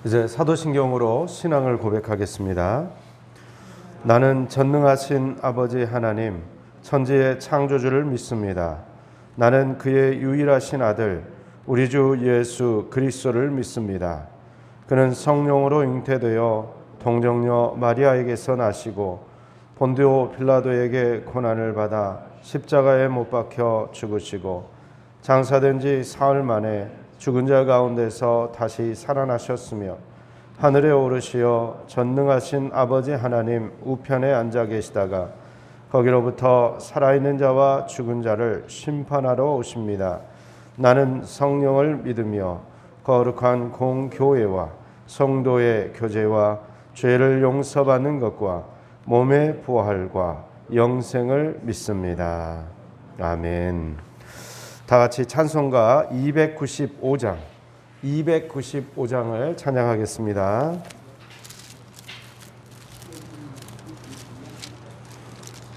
이제 사도신경으로 신앙을 고백하겠습니다. 나는 전능하신 아버지 하나님, 천지의 창조주를 믿습니다. 나는 그의 유일하신 아들, 우리 주 예수 그리스도를 믿습니다. 그는 성령으로 잉태되어 동정녀 마리아에게서 나시고 본디오 빌라도에게 고난을 받아 십자가에 못 박혀 죽으시고 장사된 지 사흘 만에 죽은 자 가운데서 다시 살아나셨으며 하늘에 오르시어 전능하신 아버지 하나님 우편에 앉아 계시다가 거기로부터 살아있는 자와 죽은 자를 심판하러 오십니다. 나는 성령을 믿으며 거룩한 공교회와 성도의 교제와 죄를 용서받는 것과 몸의 부활과 영생을 믿습니다. 아멘. 다 같이 찬송가 295장을 찬양하겠습니다.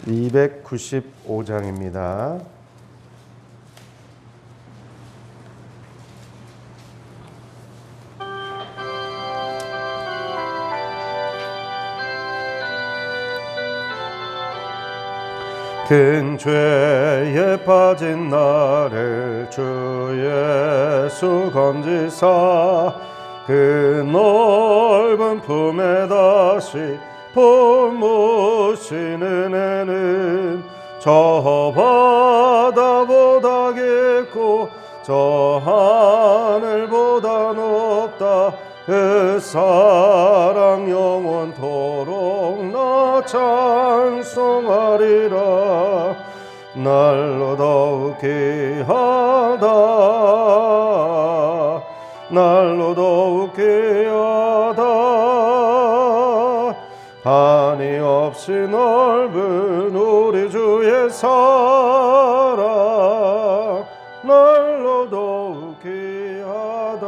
(295장입니다) 큰 죄에 빠진 나를 주 예수 건지사 그 넓은 품에 다시 품으시는 애는 저 바다보다 깊고 저 하늘보다 높다. 그 사랑 영원토록 나 찬송하리라. 날로 더욱 귀하다. 날로 더욱 귀하다. 한이 없이 넓은 우리 주의 사랑 날로 더욱 귀하다.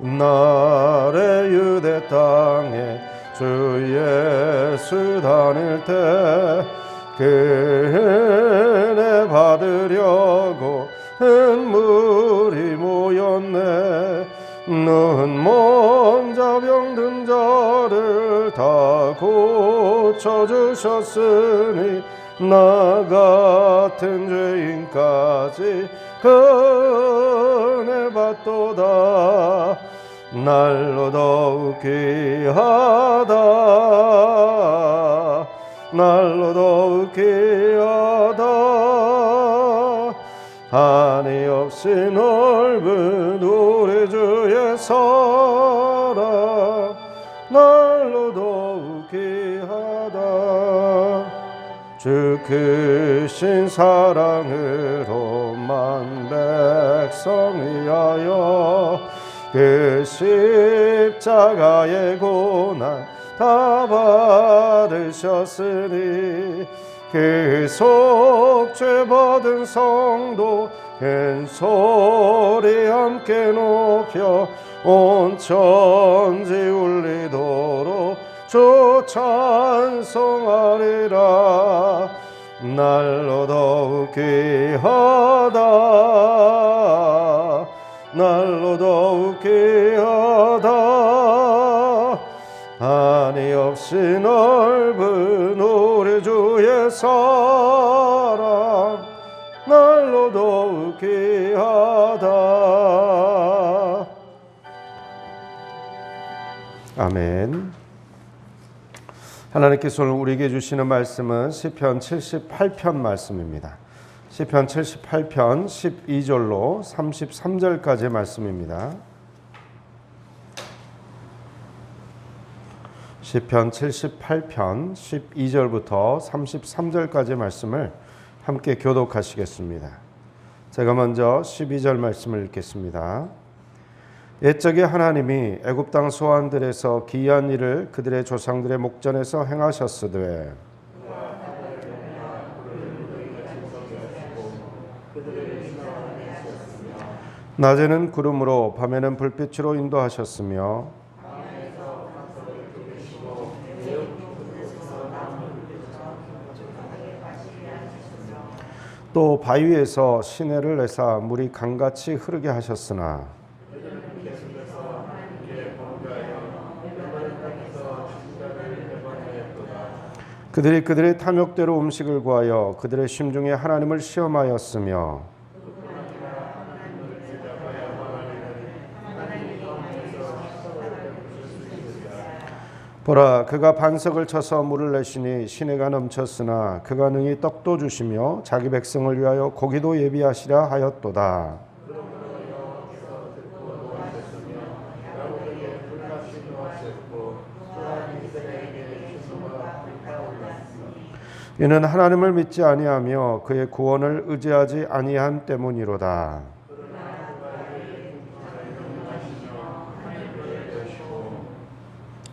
나의 유대 땅에 주 예수 다닐 때 그 은혜 받으려고 은물이 모였네. 눈먼 자 병든 자를 다 고쳐주셨으니 나 같은 죄인까지 그 은혜 받도다. 날로 더욱 귀하다. 날로 더욱 귀하다. 한이 없이 넓은 우리 주의 사랑 날로 더욱 귀하다. 주 크신 사랑으로 만 백성 위하여 그 십자가의 고난 다 받으셨으니 그 속죄 받은 성도 큰 소리 함께 높여 온 천지 울리도록 주 찬송하리라. 날로 더욱 귀하다. 날로 더욱 귀하다. 한이 없이 넓은 우리 주의 사랑 날로 더욱 귀하다. 아멘. 하나님께서 오늘 우리에게 주시는 말씀은 시편 78편 말씀입니다. 시편 78편 12절로 33절까지의 말씀입니다. 시편 78편 12절부터 33절까지의 말씀을 함께 교독하시겠습니다. 제가 먼저 12절 말씀을 읽겠습니다. 옛적에 하나님이 애굽 땅 소환들에서 기이한 일을 그들의 조상들의 목전에서 행하셨으되 낮에는 구름으로 밤에는 불빛으로 인도하셨으며 또 바위에서 시내를 내사 물이 강같이 흐르게 하셨으나 그들이 그들의 탐욕대로 음식을 구하여 그들의 심중에 하나님을 시험하였으며 보라 그가 반석을 쳐서 물을 내시니 시내가 넘쳤으나 그가 능히 떡도 주시며 자기 백성을 위하여 고기도 예비하시라 하였도다. 이는 하나님을 믿지 아니하며 그의 구원을 의지하지 아니한 때문이로다.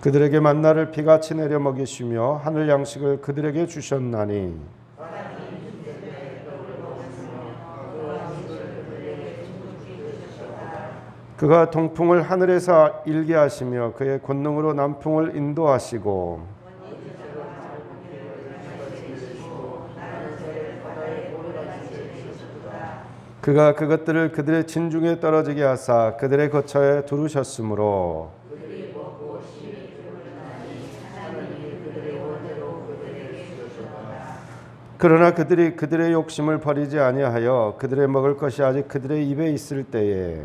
그들에게 만나를 비같이 내려 먹이시며 하늘 양식을 그들에게 주셨나니 그가 동풍을 하늘에서 일게 하시며 그의 권능으로 남풍을 인도하시고 그가 그것들을 그들의 진중에 떨어지게 하사 그들의 거처에 두르셨으므로 그러나 그들이 그들의 욕심을 버리지 아니하여 그들의 먹을 것이 아직 그들의 입에 있을 때에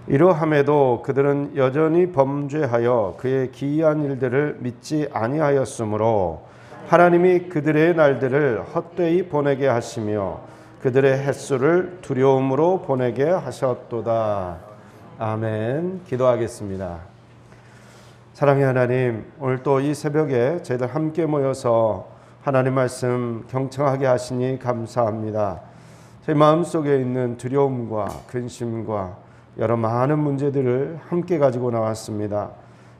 이러함에도 그들은 여전히 범죄하여 그의 기이한 일들을 믿지 아니하였으므로 하나님이 그들의 날들을 헛되이 보내게 하시며 그들의 햇수를 두려움으로 보내게 하셨도다. 아멘. 기도하겠습니다. 사랑의 하나님, 오늘 또 이 새벽에 저희들 함께 모여서 하나님 말씀 경청하게 하시니 감사합니다. 제 마음속에 있는 두려움과 근심과 여러 많은 문제들을 함께 가지고 나왔습니다.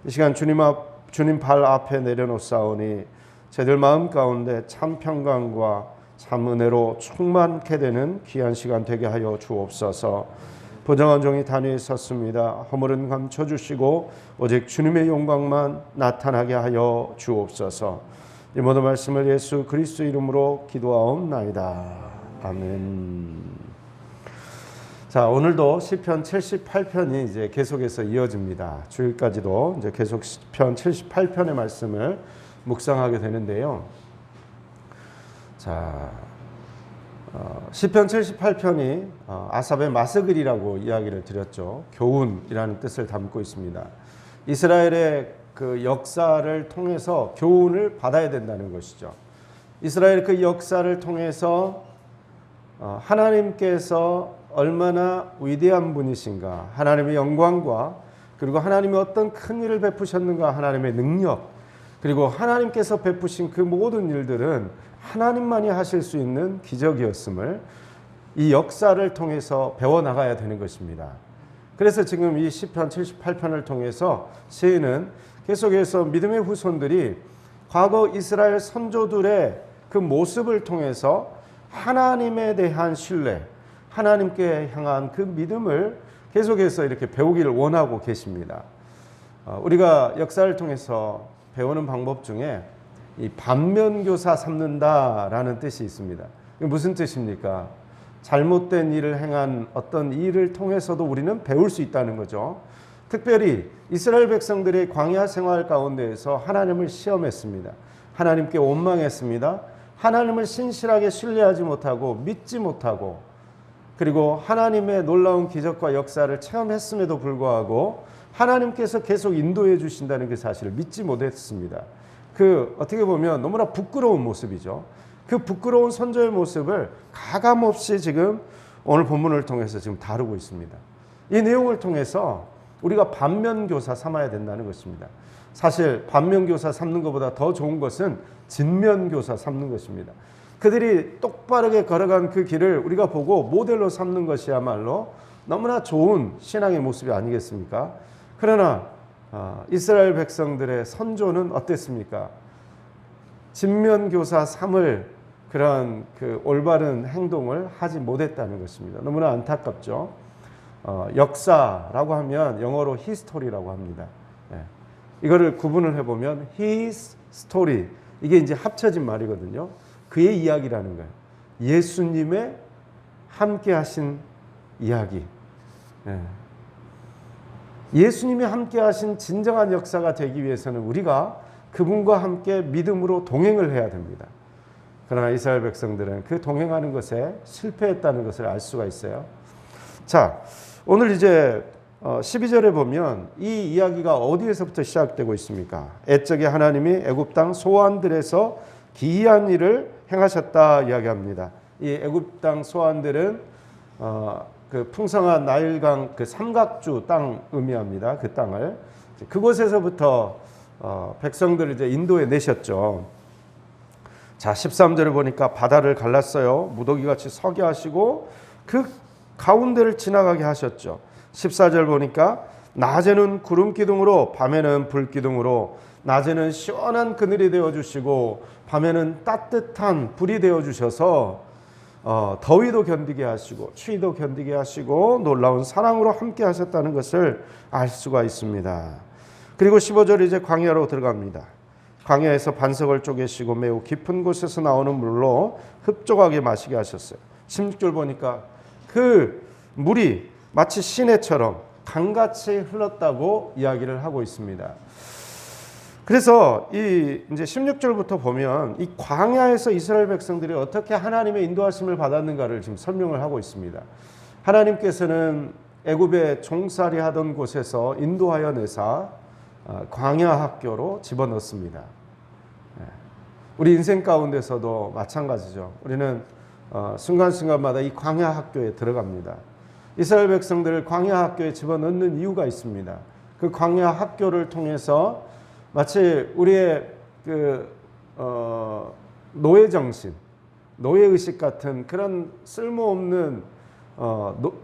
이 시간 주님 발 앞에 내려놓사오니 저희들 마음 가운데 참 평강과 참 은혜로 충만케 되는 귀한 시간 되게 하여 주옵소서. 부정한 종이 단위에 섰습니다. 허물은 감춰주시고 오직 주님의 영광만 나타나게 하여 주옵소서. 이 모든 말씀을 예수 그리스도 이름으로 기도하옵나이다. 아멘. 자, 오늘도 시편 78편이 이제 계속해서 이어집니다. 주일까지도 이제 계속 시편 78편의 말씀을 묵상하게 되는데요. 자, 시편 78편이 아삽의 마스글이라고 이야기를 드렸죠. 교훈이라는 뜻을 담고 있습니다. 이스라엘의 그 역사를 통해서 교훈을 받아야 된다는 것이죠. 이스라엘 그 역사를 통해서 하나님께서 얼마나 위대한 분이신가, 하나님의 영광과 그리고 하나님이 어떤 큰 일을 베푸셨는가, 하나님의 능력, 그리고 하나님께서 베푸신 그 모든 일들은 하나님만이 하실 수 있는 기적이었음을 이 역사를 통해서 배워나가야 되는 것입니다. 그래서 지금 이 시편 78편을 통해서 시인은 계속해서 믿음의 후손들이 과거 이스라엘 선조들의 그 모습을 통해서 하나님에 대한 신뢰, 하나님께 향한 그 믿음을 계속해서 이렇게 배우기를 원하고 계십니다. 우리가 역사를 통해서 배우는 방법 중에 이 반면교사 삼는다라는 뜻이 있습니다. 이게 무슨 뜻입니까? 잘못된 일을 행한 어떤 일을 통해서도 우리는 배울 수 있다는 거죠. 특별히 이스라엘 백성들의 광야 생활 가운데에서 하나님을 시험했습니다. 하나님께 원망했습니다. 하나님을 신실하게 신뢰하지 못하고 믿지 못하고 그리고 하나님의 놀라운 기적과 역사를 체험했음에도 불구하고 하나님께서 계속 인도해 주신다는 그 사실을 믿지 못했습니다. 그 어떻게 보면 너무나 부끄러운 모습이죠. 그 부끄러운 선조의 모습을 가감없이 지금 오늘 본문을 통해서 지금 다루고 있습니다. 이 내용을 통해서 우리가 반면교사 삼아야 된다는 것입니다. 사실 반면교사 삼는 것보다 더 좋은 것은 진면교사 삼는 것입니다. 그들이 똑바르게 걸어간 그 길을 우리가 보고 모델로 삼는 것이야말로 너무나 좋은 신앙의 모습이 아니겠습니까? 그러나 이스라엘 백성들의 선조는 어땠습니까? 진면교사 삼을 그런 그 올바른 행동을 하지 못했다는 것입니다. 너무나 안타깝죠. 역사라고 하면 영어로 history라고 합니다. 이거를 구분을 해보면 his story, 이게 이제 합쳐진 말이거든요. 그의 이야기라는 거예요. 예수님의 함께 하신 이야기. 예수님이 함께 하신 진정한 역사가 되기 위해서는 우리가 그분과 함께 믿음으로 동행을 해야 됩니다. 그러나 이스라엘 백성들은 그 동행하는 것에 실패했다는 것을 알 수가 있어요. 자, 오늘 이제 12절에 보면 이 이야기가 어디에서부터 시작되고 있습니까? 옛적에 하나님이 애굽 땅 소환들에서 기이한 일을 행하셨다 이야기합니다. 이 애굽 땅 소환들은 그 풍성한 나일강 그 삼각주 땅 의미합니다. 그 땅을 그곳에서부터 백성들을 이제 인도에 내셨죠. 자, 13절을 보니까 바다를 갈랐어요. 무더기같이 서게 하시고 그 가운데를 지나가게 하셨죠. 14절 보니까 낮에는 구름 기둥으로 밤에는 불 기둥으로 낮에는 시원한 그늘이 되어주시고 밤에는 따뜻한 불이 되어주셔서 더위도 견디게 하시고 추위도 견디게 하시고 놀라운 사랑으로 함께 하셨다는 것을 알 수가 있습니다. 그리고 15절 이제 광야로 들어갑니다. 광야에서 반석을 쪼개시고 매우 깊은 곳에서 나오는 물로 흡족하게 마시게 하셨어요. 16절 보니까 그 물이 마치 시내처럼 강같이 흘렀다고 이야기를 하고 있습니다. 그래서 이제 16절부터 보면 이 광야에서 이스라엘 백성들이 어떻게 하나님의 인도하심을 받았는가를 지금 설명을 하고 있습니다. 하나님께서는 애굽에 종살이 하던 곳에서 인도하여 내사 광야 학교로 집어넣습니다. 우리 인생 가운데서도 마찬가지죠. 우리는 순간순간마다 이 광야 학교에 들어갑니다. 이스라엘 백성들을 광야 학교에 집어넣는 이유가 있습니다. 그 광야 학교를 통해서 마치 우리의 노예 정신, 노예 의식 같은 그런 쓸모없는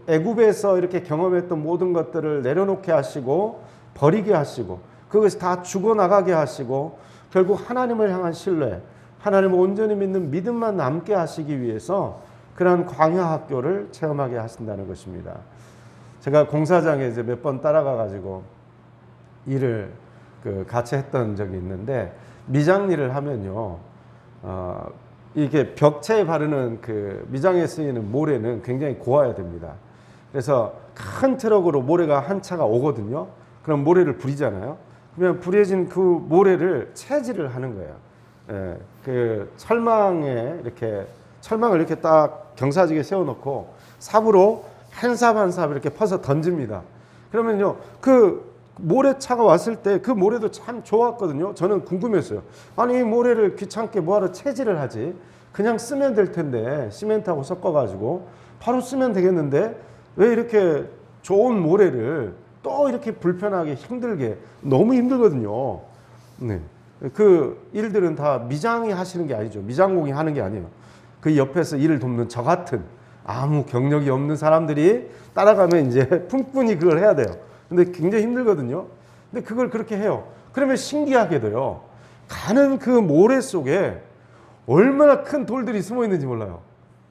애굽에서 이렇게 경험했던 모든 것들을 내려놓게 하시고 버리게 하시고 그것이 다 죽어나가게 하시고 결국 하나님을 향한 신뢰, 하나님을 온전히 믿는 믿음만 남게 하시기 위해서 그러한 광야 학교를 체험하게 하신다는 것입니다. 제가 공사장에 이제 몇 번 따라가 가지고 일을 같이 했던 적이 있는데 미장 일을 하면요, 이게 벽체에 바르는 그 미장에 쓰이는 모래는 굉장히 고와야 됩니다. 그래서 큰 트럭으로 모래가 한 차가 오거든요. 그럼 모래를 부리잖아요. 그러면 부려진 그 모래를 채질을 하는 거예요. 예, 그 철망을 이렇게 딱 경사지게 세워놓고 삽으로 한 삽 한 삽 이렇게 퍼서 던집니다. 그러면요, 그 모래차가 왔을 때 그 모래도 참 좋았거든요. 저는 궁금했어요. 아니 이 모래를 귀찮게 뭐하러 채질을 하지? 그냥 쓰면 될 텐데 시멘트하고 섞어가지고 바로 쓰면 되겠는데 왜 이렇게 좋은 모래를 또 이렇게 불편하게 힘들게, 너무 힘들거든요. 네. 그 일들은 다 미장이 하시는 게 아니죠. 미장공이 하는 게 아니에요. 그 옆에서 일을 돕는 저 같은 아무 경력이 없는 사람들이 따라가면 이제 품꾼이 그걸 해야 돼요. 근데 굉장히 힘들거든요. 근데 그걸 그렇게 해요. 그러면 신기하게도요, 가는 그 모래 속에 얼마나 큰 돌들이 숨어 있는지 몰라요.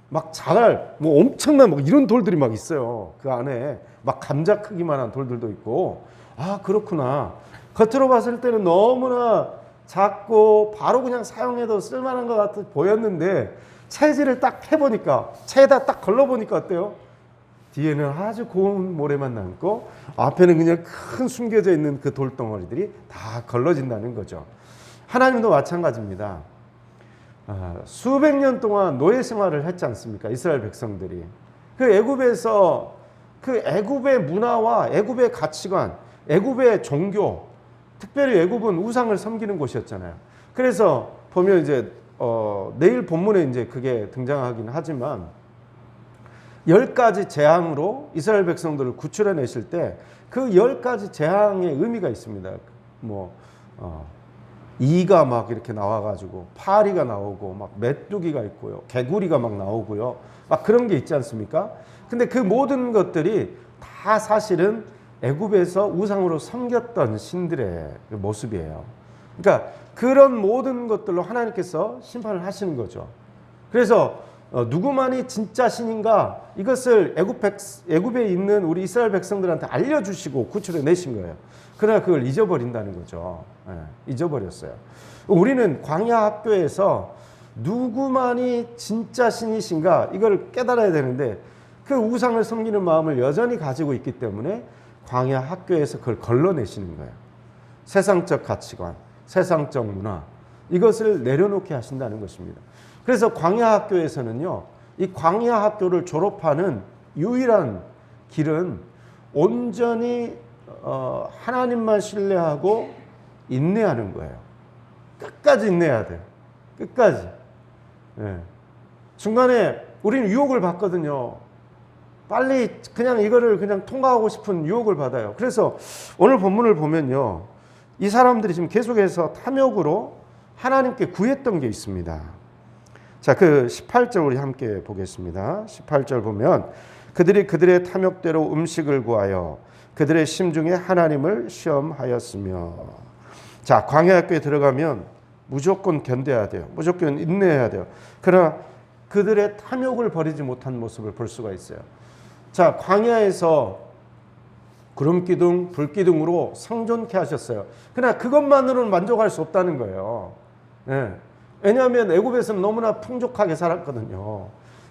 막 자갈, 뭐 엄청난 막 이런 돌들이 막 있어요. 그 안에 막 감자 크기만한 돌들도 있고. 아, 그렇구나. 겉으로 봤을 때는 너무나 작고 바로 그냥 사용해도 쓸만한 것 같아 보였는데 채질을 딱 해보니까, 채에다 딱 걸러보니까 어때요? 뒤에는 아주 고운 모래만 남고 앞에는 그냥 큰 숨겨져 있는 그 돌덩어리들이 다 걸러진다는 거죠. 하나님도 마찬가지입니다. 수백 년 동안 노예 생활을 했지 않습니까? 이스라엘 백성들이. 그 애굽에서 그 애굽의 문화와 애굽의 가치관, 애굽의 종교, 특별히 애굽은 우상을 섬기는 곳이었잖아요. 그래서 보면 이제 내일 본문에 이제 그게 등장하긴 하지만 10가지 재앙으로 이스라엘 백성들을 구출해 내실 때 그 10가지 재앙의 의미가 있습니다. 뭐 이가 막 이렇게 나와가지고 파리가 나오고 막 메뚜기가 있고요, 개구리가 막 나오고요, 막 그런 게 있지 않습니까? 근데 그 모든 것들이 다 사실은 애굽에서 우상으로 섬겼던 신들의 모습이에요. 그러니까 그런 모든 것들로 하나님께서 심판을 하시는 거죠. 그래서 누구만이 진짜 신인가, 이것을 애굽에 있는 우리 이스라엘 백성들한테 알려주시고 구출해 내신 거예요. 그러나 그걸 잊어버린다는 거죠. 잊어버렸어요. 우리는 광야 학교에서 누구만이 진짜 신이신가 이걸 깨달아야 되는데 그 우상을 섬기는 마음을 여전히 가지고 있기 때문에 광야 학교에서 그걸 걸러내시는 거예요. 세상적 가치관, 세상적 문화 이것을 내려놓게 하신다는 것입니다. 그래서 광야 학교에서는요, 이 광야 학교를 졸업하는 유일한 길은 온전히 하나님만 신뢰하고 인내하는 거예요. 끝까지 인내해야 돼요. 끝까지. 예. 중간에 우리는 유혹을 받거든요. 빨리 그냥 이거를 그냥 통과하고 싶은 유혹을 받아요. 그래서 오늘 본문을 보면요, 이 사람들이 지금 계속해서 탐욕으로 하나님께 구했던 게 있습니다. 자, 그 18절 우리 함께 보겠습니다. 18절 보면 그들이 그들의 탐욕대로 음식을 구하여 그들의 심중에 하나님을 시험하였으며. 자, 광야학교에 들어가면 무조건 견뎌야 돼요. 무조건 인내해야 돼요. 그러나 그들의 탐욕을 버리지 못한 모습을 볼 수가 있어요. 자, 광야에서 구름기둥, 불기둥으로 생존케 하셨어요. 그러나 그것만으로는 만족할 수 없다는 거예요. 네. 왜냐하면 애굽에서는 너무나 풍족하게 살았거든요.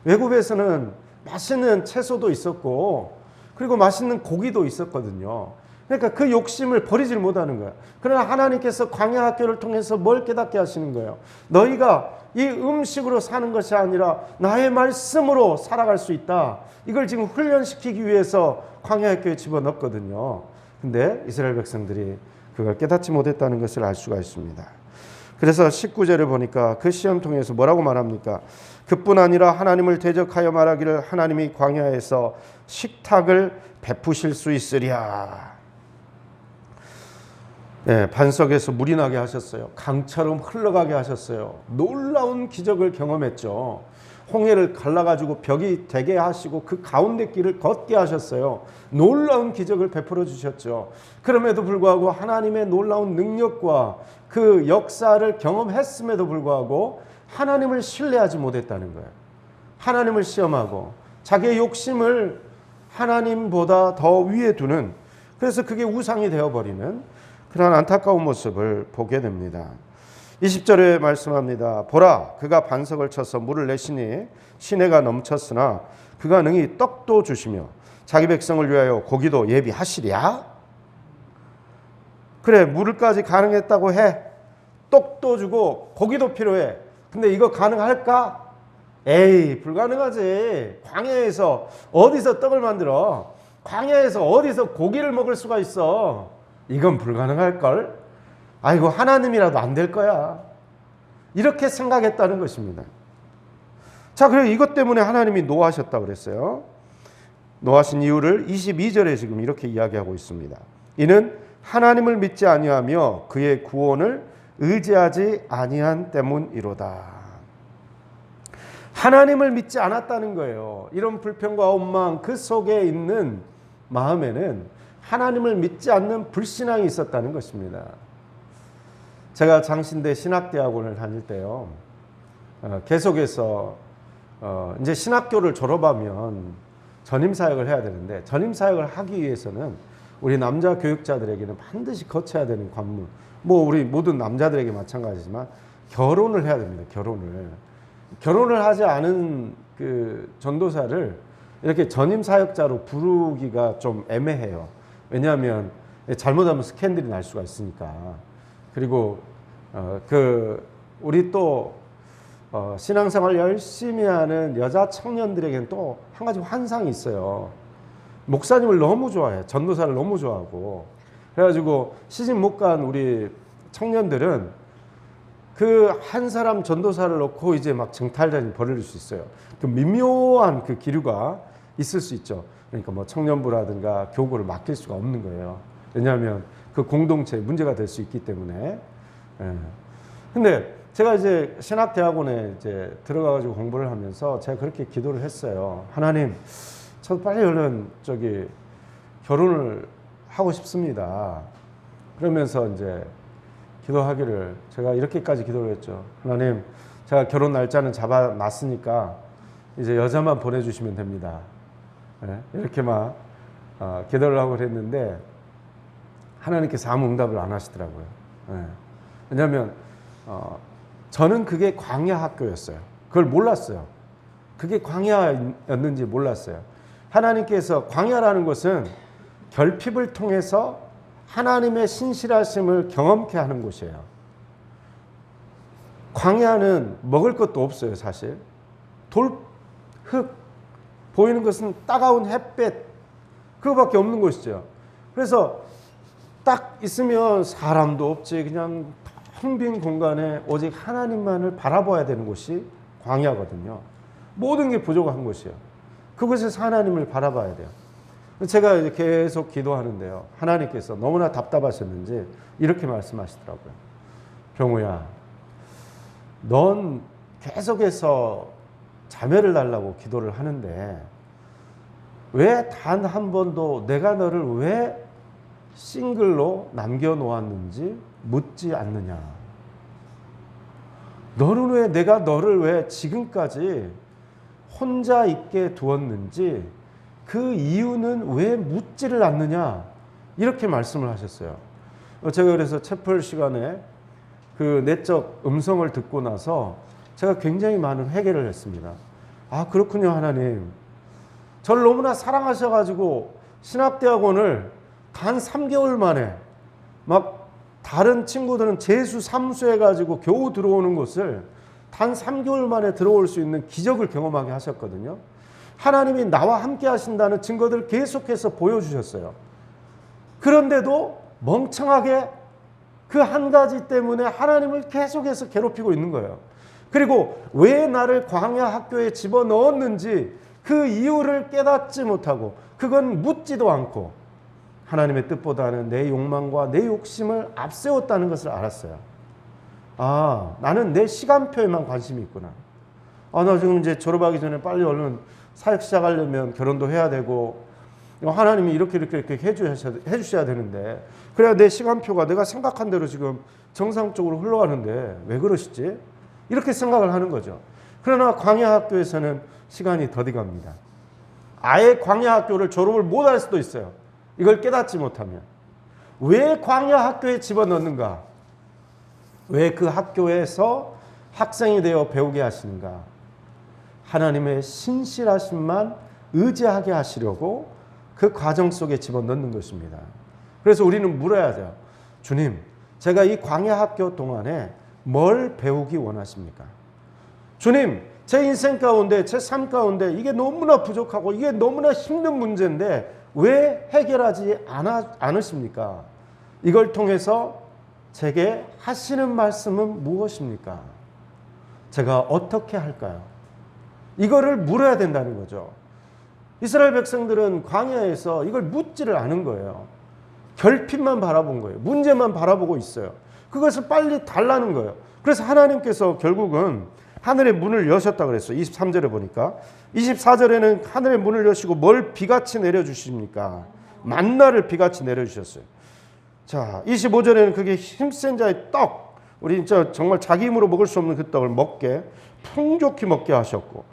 애굽에서는 맛있는 채소도 있었고 그리고 맛있는 고기도 있었거든요. 그러니까 그 욕심을 버리질 못하는 거예요. 그러나 하나님께서 광야 학교를 통해서 뭘 깨닫게 하시는 거예요? 너희가 이 음식으로 사는 것이 아니라 나의 말씀으로 살아갈 수 있다. 이걸 지금 훈련시키기 위해서 광야 학교에 집어넣었거든요. 근데 이스라엘 백성들이 그걸 깨닫지 못했다는 것을 알 수가 있습니다. 그래서 19절을 보니까 그 시험 통해서 뭐라고 말합니까? 그뿐 아니라 하나님을 대적하여 말하기를 하나님이 광야에서 식탁을 베푸실 수 있으랴. 네, 반석에서 물이 나게 하셨어요. 강처럼 흘러가게 하셨어요. 놀라운 기적을 경험했죠. 홍해를 갈라가지고 벽이 되게 하시고 그 가운데 길을 걷게 하셨어요. 놀라운 기적을 베풀어 주셨죠. 그럼에도 불구하고 하나님의 놀라운 능력과 그 역사를 경험했음에도 불구하고 하나님을 신뢰하지 못했다는 거예요. 하나님을 시험하고 자기의 욕심을 하나님보다 더 위에 두는, 그래서 그게 우상이 되어버리는 그런 안타까운 모습을 보게 됩니다. 20절에 말씀합니다. 보라, 그가 반석을 쳐서 물을 내시니 시내가 넘쳤으나 그가 능히 떡도 주시며 자기 백성을 위하여 고기도 예비하시랴. 그래, 물을까지 가능했다고 해. 떡도 주고 고기도 필요해. 근데 이거 가능할까? 에이, 불가능하지. 광야에서 어디서 떡을 만들어? 광야에서 어디서 고기를 먹을 수가 있어? 이건 불가능할걸? 아이고, 하나님이라도 안 될 거야. 이렇게 생각했다는 것입니다. 자, 그리고 이것 때문에 하나님이 노하셨다고 그랬어요. 노하신 이유를 22절에 지금 이렇게 이야기하고 있습니다. 이는 하나님을 믿지 아니하며 그의 구원을 의지하지 아니한 때문이로다. 하나님을 믿지 않았다는 거예요. 이런 불평과 원망 그 속에 있는 마음에는 하나님을 믿지 않는 불신앙이 있었다는 것입니다. 제가 장신대 신학대학원을 다닐 때요, 계속해서 이제 신학교를 졸업하면 전임사역을 해야 되는데, 전임사역을 하기 위해서는 우리 남자 교육자들에게는 반드시 거쳐야 되는 관문, 뭐 우리 모든 남자들에게 마찬가지지만 결혼을 해야 됩니다. 결혼을 하지 않은 그 전도사를 이렇게 전임사역자로 부르기가 좀 애매해요. 왜냐하면 잘못하면 스캔들이 날 수가 있으니까. 그리고 우리 또 신앙생활 열심히 하는 여자 청년들에게는 또 한 가지 환상이 있어요. 목사님을 너무 좋아해. 전도사를 너무 좋아하고. 그래가지고 시집 못 간 우리 청년들은 그 한 사람 전도사를 놓고 이제 막 정탈전이 벌어질 수 있어요. 그 미묘한 그 기류가 있을 수 있죠. 그러니까 뭐 청년부라든가 교구를 맡길 수가 없는 거예요. 왜냐하면 그 공동체에 문제가 될 수 있기 때문에. 근데 제가 이제 신학대학원에 이제 들어가가지고 공부를 하면서 제가 그렇게 기도를 했어요. 하나님, 저도 빨리 얼른 결혼을 하고 싶습니다. 그러면서 이제 기도하기를, 제가 이렇게까지 기도를 했죠. 하나님, 제가 결혼 날짜는 잡아놨으니까 이제 여자만 보내주시면 됩니다. 이렇게만 기도를 하고 그랬는데 하나님께서 아무 응답을 안 하시더라고요. 왜냐하면 저는 그게 광야 학교였어요. 그걸 몰랐어요. 그게 광야였는지 몰랐어요. 하나님께서 광야라는 것은 결핍을 통해서 하나님의 신실하심을 경험케 하는 곳이에요. 광야는 먹을 것도 없어요, 사실. 돌, 흙, 보이는 것은 따가운 햇볕, 그거밖에 없는 곳이죠. 그래서 딱 있으면 사람도 없지, 그냥 텅 빈 공간에 오직 하나님만을 바라봐야 되는 곳이 광야거든요. 모든 게 부족한 곳이에요. 그곳에서 하나님을 바라봐야 돼요. 제가 계속 기도하는데요. 하나님께서 너무나 답답하셨는지 이렇게 말씀하시더라고요. 병우야, 넌 계속해서 자매를 달라고 기도를 하는데 왜 단 한 번도 내가 너를 왜 싱글로 남겨놓았는지 묻지 않느냐. 너는 왜 내가 너를 왜 지금까지 혼자 있게 두었는지 그 이유는 왜 묻지를 않느냐. 이렇게 말씀을 하셨어요. 제가 그래서 채플 시간에 그 내적 음성을 듣고 나서 제가 굉장히 많은 회개를 했습니다. 아, 그렇군요, 하나님. 저를 너무나 사랑하셔가지고 신학대학원을 단 3개월 만에 막 다른 친구들은 재수 3수 해가지고 겨우 들어오는 곳을 단 3개월 만에 들어올 수 있는 기적을 경험하게 하셨거든요. 하나님이 나와 함께 하신다는 증거들을 계속해서 보여주셨어요. 그런데도 멍청하게 그 한 가지 때문에 하나님을 계속해서 괴롭히고 있는 거예요. 그리고 왜 나를 광야 학교에 집어넣었는지 그 이유를 깨닫지 못하고 그건 묻지도 않고 하나님의 뜻보다는 내 욕망과 내 욕심을 앞세웠다는 것을 알았어요. 아, 나는 내 시간표에만 관심이 있구나. 아, 나 지금 이제 졸업하기 전에 빨리 얼른 사역 시작하려면 결혼도 해야 되고 하나님이 이렇게 해주셔야 되는데 그래야 내 시간표가 내가 생각한 대로 지금 정상적으로 흘러가는데 왜 그러시지? 이렇게 생각을 하는 거죠. 그러나 광야 학교에서는 시간이 더디 갑니다. 아예 광야 학교를 졸업을 못할 수도 있어요. 이걸 깨닫지 못하면. 왜 광야 학교에 집어넣는가? 왜 그 학교에서 학생이 되어 배우게 하시는가? 하나님의 신실하심만 의지하게 하시려고 그 과정 속에 집어넣는 것입니다. 그래서 우리는 물어야 돼요. 주님, 제가 이 광야 학교 동안에 뭘 배우기 원하십니까? 주님, 제 인생 가운데, 제 삶 가운데 이게 너무나 부족하고 이게 너무나 힘든 문제인데 왜 해결하지 않으십니까? 이걸 통해서 제게 하시는 말씀은 무엇입니까? 제가 어떻게 할까요? 이거를 물어야 된다는 거죠. 이스라엘 백성들은 광야에서 이걸 묻지를 않은 거예요. 결핍만 바라본 거예요. 문제만 바라보고 있어요. 그것을 빨리 달라는 거예요. 그래서 하나님께서 결국은 하늘의 문을 여셨다 그랬어요. 23절에 보니까. 24절에는 하늘의 문을 여시고 뭘 비같이 내려주십니까? 만나를 비같이 내려주셨어요. 자, 25절에는 그게 힘센 자의 떡, 우리 진짜 정말 자기 힘으로 먹을 수 없는 그 떡을 먹게 풍족히 먹게 하셨고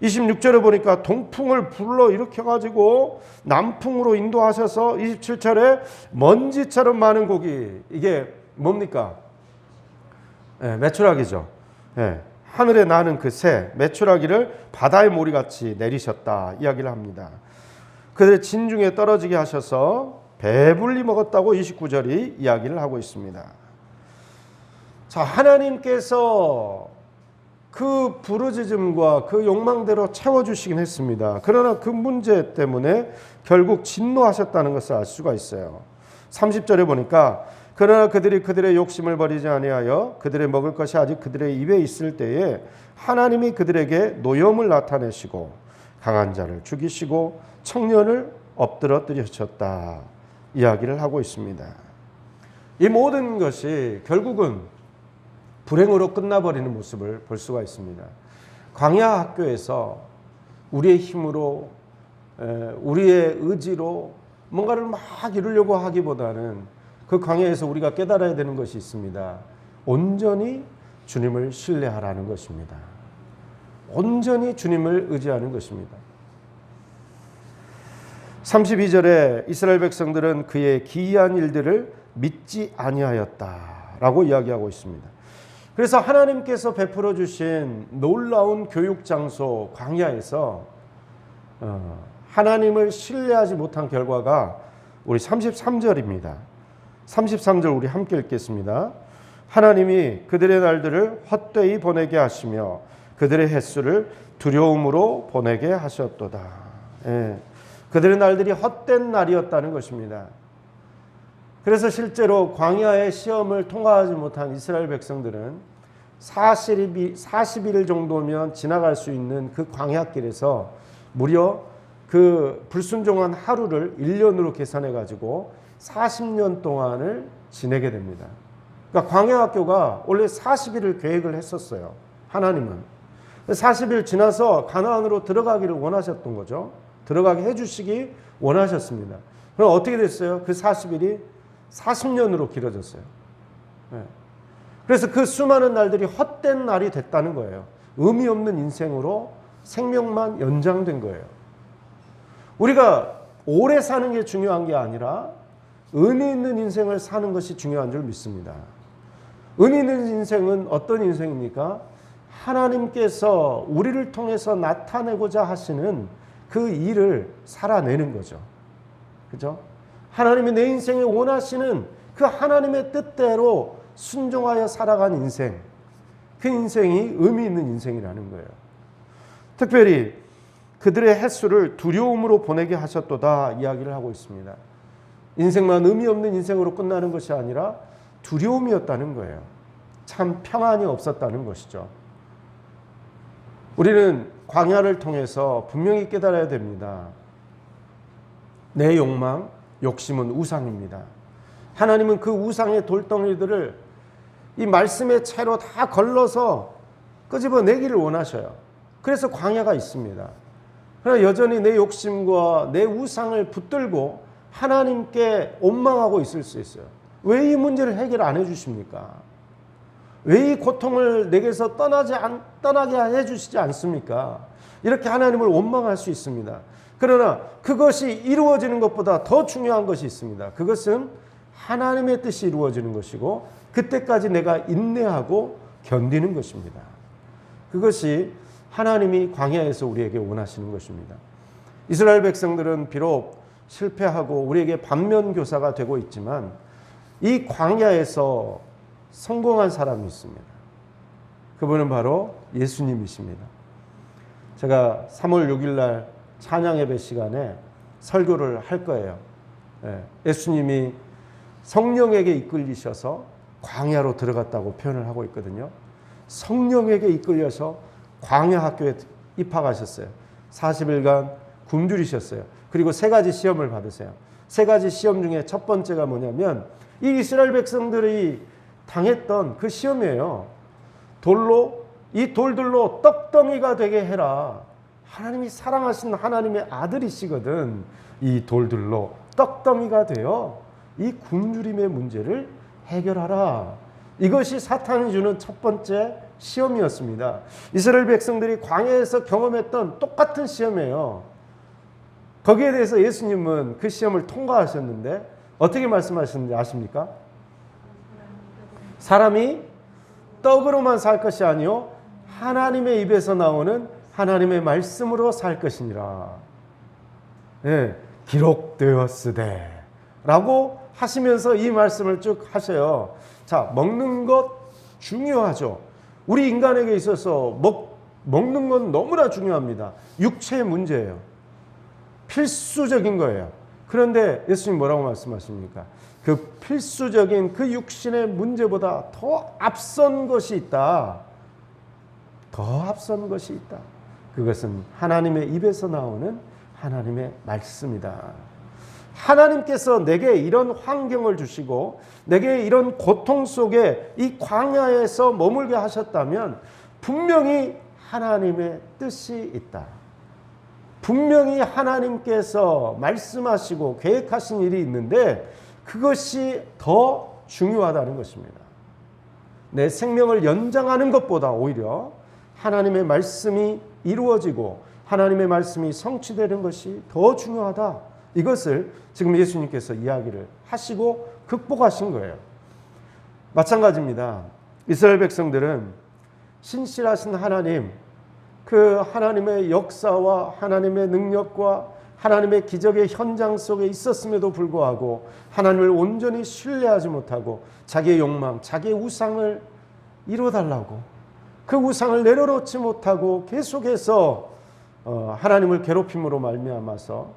26절에 보니까 동풍을 불러 일으켜가지고 남풍으로 인도하셔서 27절에 먼지처럼 많은 고기, 이게 뭡니까? 네, 메추라기죠. 네, 하늘에 나는 그 새 메추라기를 바다의 모리같이 내리셨다 이야기를 합니다. 그들의 진중에 떨어지게 하셔서 배불리 먹었다고 29절이 이야기를 하고 있습니다. 자, 하나님께서 그 부르짖음과 그 욕망대로 채워주시긴 했습니다. 그러나 그 문제 때문에 결국 진노하셨다는 것을 알 수가 있어요. 30절에 보니까 그러나 그들이 그들의 욕심을 버리지 아니하여 그들의 먹을 것이 아직 그들의 입에 있을 때에 하나님이 그들에게 노염을 나타내시고 강한 자를 죽이시고 청년을 엎드러뜨리셨다 이야기를 하고 있습니다. 이 모든 것이 결국은 불행으로 끝나버리는 모습을 볼 수가 있습니다. 광야 학교에서 우리의 힘으로 우리의 의지로 뭔가를 막 이루려고 하기보다는 그 광야에서 우리가 깨달아야 되는 것이 있습니다. 온전히 주님을 신뢰하라는 것입니다. 온전히 주님을 의지하는 것입니다. 32절에 이스라엘 백성들은 그의 기이한 일들을 믿지 아니하였다라고 이야기하고 있습니다. 그래서 하나님께서 베풀어 주신 놀라운 교육 장소 광야에서 하나님을 신뢰하지 못한 결과가 우리 33절입니다. 33절 우리 함께 읽겠습니다. 하나님이 그들의 날들을 헛되이 보내게 하시며 그들의 횟수를 두려움으로 보내게 하셨도다. 예. 그들의 날들이 헛된 날이었다는 것입니다. 그래서 실제로 광야의 시험을 통과하지 못한 이스라엘 백성들은 40일 정도면 지나갈 수 있는 그 광야길에서 무려 그 불순종한 하루를 1년으로 계산해 가지고 40년 동안을 지내게 됩니다. 그러니까 광야학교가 원래 40일을 계획을 했었어요. 하나님은 40일 지나서 가나안으로 들어가기를 원하셨던 거죠. 들어가게 해주시기 원하셨습니다. 그럼 어떻게 됐어요? 그 40일이 40년으로 길어졌어요. 네. 그래서 그 수많은 날들이 헛된 날이 됐다는 거예요. 의미 없는 인생으로 생명만 연장된 거예요. 우리가 오래 사는 게 중요한 게 아니라 의미 있는 인생을 사는 것이 중요한 줄 믿습니다. 의미 있는 인생은 어떤 인생입니까? 하나님께서 우리를 통해서 나타내고자 하시는 그 일을 살아내는 거죠. 그죠? 하나님이 내 인생에 원하시는 그 하나님의 뜻대로 순종하여 살아간 인생, 그 인생이 의미 있는 인생이라는 거예요. 특별히 그들의 횟수를 두려움으로 보내게 하셨도다 이야기를 하고 있습니다. 인생만 의미 없는 인생으로 끝나는 것이 아니라 두려움이었다는 거예요. 참 평안이 없었다는 것이죠. 우리는 광야를 통해서 분명히 깨달아야 됩니다. 내 욕망, 욕심은 우상입니다. 하나님은 그 우상의 돌덩이들을 이 말씀의 채로 다 걸러서 끄집어내기를 원하셔요. 그래서 광야가 있습니다. 그러나 여전히 내 욕심과 내 우상을 붙들고 하나님께 원망하고 있을 수 있어요. 왜 이 문제를 해결 안 해주십니까? 왜 이 고통을 내게서 떠나게 해주시지 않습니까? 이렇게 하나님을 원망할 수 있습니다. 그러나 그것이 이루어지는 것보다 더 중요한 것이 있습니다. 그것은 하나님의 뜻이 이루어지는 것이고 그때까지 내가 인내하고 견디는 것입니다. 그것이 하나님이 광야에서 우리에게 원하시는 것입니다. 이스라엘 백성들은 비록 실패하고 우리에게 반면교사가 되고 있지만 이 광야에서 성공한 사람이 있습니다. 그분은 바로 예수님이십니다. 제가 3월 6일 날 찬양 예배 시간에 설교를 할 거예요. 예수님이 성령에게 이끌리셔서 광야로 들어갔다고 표현을 하고 있거든요. 성령에게 이끌려서 광야 학교에 입학하셨어요. 40일간 굶주리셨어요. 그리고 3가지 시험을 받으세요. 3가지 시험 중에 첫 번째가 뭐냐면 이 이스라엘 백성들이 당했던 그 시험이에요. 이 돌들로 떡덩이가 되게 해라. 하나님이 사랑하신 하나님의 아들이시거든. 이 돌들로 떡덩이가 되어 이 굶주림의 문제를 해결하라. 이것이 사탄이 주는 첫 번째 시험이었습니다. 이스라엘 백성들이 광야에서 경험했던 똑같은 시험이에요. 거기에 대해서 예수님은 그 시험을 통과하셨는데 어떻게 말씀하셨는지 아십니까? 사람이 떡으로만 살 것이 아니요 하나님의 입에서 나오는 하나님의 말씀으로 살 것이니라. 네, 기록되었으되 라고 하시면서 이 말씀을 쭉 하셔요. 자, 먹는 것 중요하죠. 우리 인간에게 있어서 먹는 건 너무나 중요합니다. 육체의 문제예요. 필수적인 거예요. 그런데 예수님 뭐라고 말씀하십니까? 그 필수적인 그 육신의 문제보다 더 앞선 것이 있다. 더 앞선 것이 있다. 그것은 하나님의 입에서 나오는 하나님의 말씀이다. 하나님께서 내게 이런 환경을 주시고 내게 이런 고통 속에 이 광야에서 머물게 하셨다면 분명히 하나님의 뜻이 있다. 분명히 하나님께서 말씀하시고 계획하신 일이 있는데 그것이 더 중요하다는 것입니다. 내 생명을 연장하는 것보다 오히려 하나님의 말씀이 이루어지고 하나님의 말씀이 성취되는 것이 더 중요하다. 이것을 지금 예수님께서 이야기를 하시고 극복하신 거예요. 마찬가지입니다. 이스라엘 백성들은 신실하신 하나님, 그 하나님의 역사와 하나님의 능력과 하나님의 기적의 현장 속에 있었음에도 불구하고 하나님을 온전히 신뢰하지 못하고 자기의 욕망, 자기의 우상을 이루어달라고 그 우상을 내려놓지 못하고 계속해서 하나님을 괴롭힘으로 말미암아서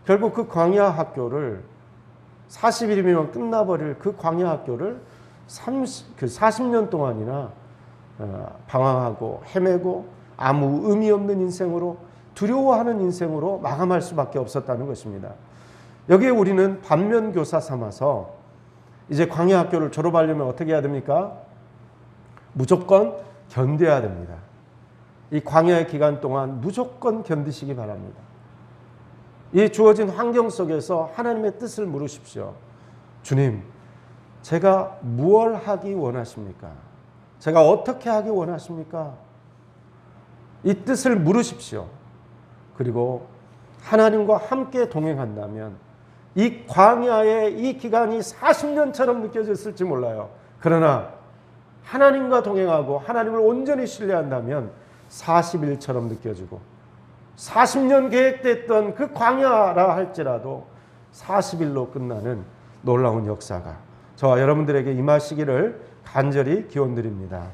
결국 그 광야 학교를 40일이면 끝나버릴 그 광야 학교를 40년 동안이나 방황하고 헤매고 아무 의미 없는 인생으로 두려워하는 인생으로 마감할 수밖에 없었다는 것입니다. 여기에 우리는 반면교사 삼아서 이제 광야 학교를 졸업하려면 어떻게 해야 됩니까? 무조건 견뎌야 됩니다. 이 광야의 기간 동안 무조건 견디시기 바랍니다. 이 주어진 환경 속에서 하나님의 뜻을 물으십시오. 주님, 제가 무엇을 하기 원하십니까? 제가 어떻게 하기 원하십니까? 이 뜻을 물으십시오. 그리고 하나님과 함께 동행한다면 이 광야의 이 기간이 40년처럼 느껴졌을지 몰라요. 그러나 하나님과 동행하고 하나님을 온전히 신뢰한다면 40일처럼 느껴지고 40년 계획됐던 그 광야라 할지라도 40일로 끝나는 놀라운 역사가 저와 여러분들에게 임하시기를 간절히 기원드립니다.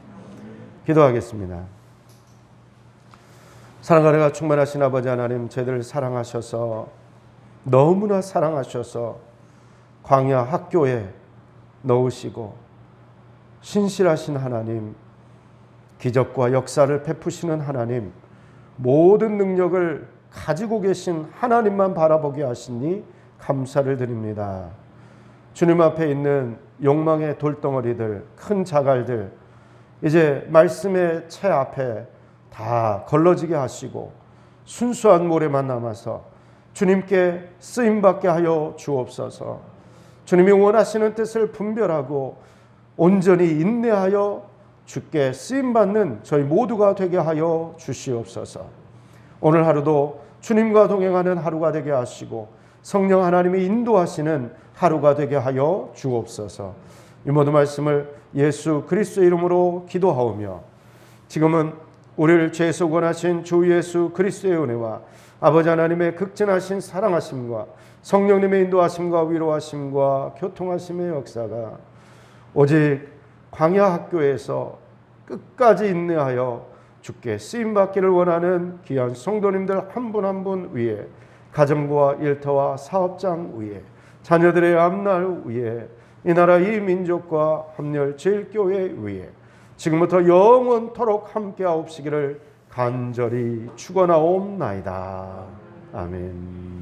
기도하겠습니다. 사랑과 은혜가 충만하신 아버지 하나님, 저희들을 사랑하셔서 너무나 사랑하셔서 광야 학교에 넣으시고 신실하신 하나님, 기적과 역사를 베푸시는 하나님, 모든 능력을 가지고 계신 하나님만 바라보게 하시니 감사를 드립니다. 주님 앞에 있는 욕망의 돌덩어리들, 큰 자갈들 이제 말씀의 채 앞에 다 걸러지게 하시고 순수한 모래만 남아서 주님께 쓰임받게 하여 주옵소서. 주님이 원하시는 뜻을 분별하고 온전히 인내하여 주께 쓰임받는 저희 모두가 되게 하여 주시옵소서. 오늘 하루도 주님과 동행하는 하루가 되게 하시고 성령 하나님이 인도하시는 하루가 되게 하여 주옵소서. 이 모든 말씀을 예수 그리스도의 이름으로 기도하오며 지금은 우리를 죄에서 구원하신 주 예수 그리스도의 은혜와 아버지 하나님의 극진하신 사랑하심과 성령님의 인도하심과 위로하심과 교통하심의 역사가 오직 광야 학교에서 끝까지 인내하여 주께 쓰임받기를 원하는 귀한 성도님들 한 분 한 분 위에, 가정부와 일터와 사업장 위에, 자녀들의 앞날 위에, 이 나라 이 민족과 합렬 제일교회 위에 지금부터 영원토록 함께하옵시기를 간절히 축원하옵나이다. 아멘.